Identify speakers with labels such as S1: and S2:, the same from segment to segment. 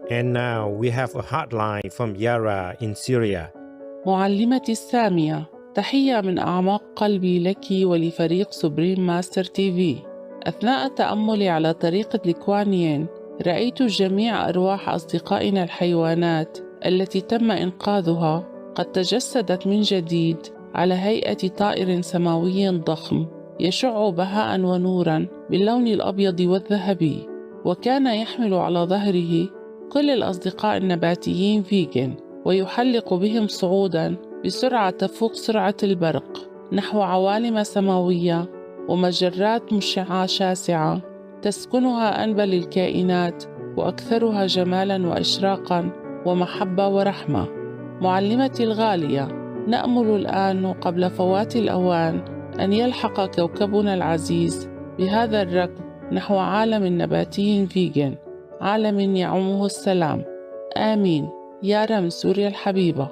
S1: And now we have a hotline from Yara in Syria.
S2: معلمتي السامية، تحية من أعماق قلبي لك ولفريق سوبريم ماستر تي في. أثناء تأملي على طريقة ليكوانيين رأيت جميع أرواح أصدقائنا الحيوانات التي تم إنقاذها قد تجسدت من جديد على هيئة طائر سماوي ضخم يشع بهاء ونورا باللون الأبيض والذهبي، وكان يحمل على ظهره كل الأصدقاء النباتيين فيجن، ويحلق بهم صعودا بسرعة تفوق سرعة البرق نحو عوالم سماوية ومجرات مشعة شاسعة تسكنها أنبل الكائنات وأكثرها جمالا وإشراقا ومحبة ورحمة. معلمتي الغالية، نأمل الآن وقبل فوات الأوان أن يلحق كوكبنا العزيز بهذا الركب نحو عالم نباتي فيجن، عالم يعمه السلام. آمين. يارا من سوريا الحبيبة.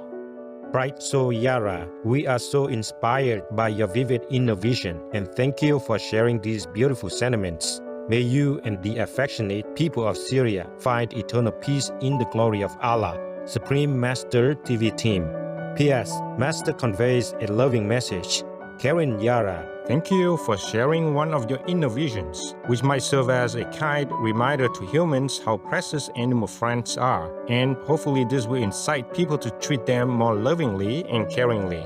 S1: Right, so Yara, we are so inspired by your vivid inner vision, and thank you for sharing these beautiful sentiments. May you and the affectionate people of Syria find eternal peace in the glory of Allah. Supreme Master TV Team. P.S. Master conveys a loving message. Karen Yara,
S3: thank you for sharing one of your inner visions, which might serve as a kind reminder to humans how precious animal friends are, and hopefully this will incite people to treat them more lovingly and caringly.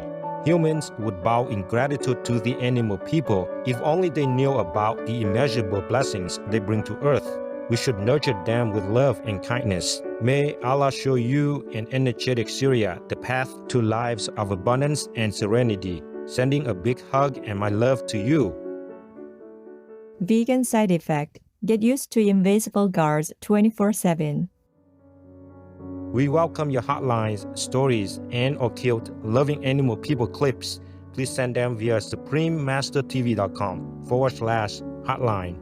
S1: Humans would bow in gratitude to the animal people if only they knew about the immeasurable blessings they bring to earth. We should nurture them with love and kindness. May Allah show you and energetic Syria the path to lives of abundance and serenity. Sending a big hug and my love to you.
S4: Vegan side effect. Get used to invisible guards 24/7.
S1: We welcome your hotlines, stories, and occult loving animal people clips. Please send them via suprememastertv.com/hotline.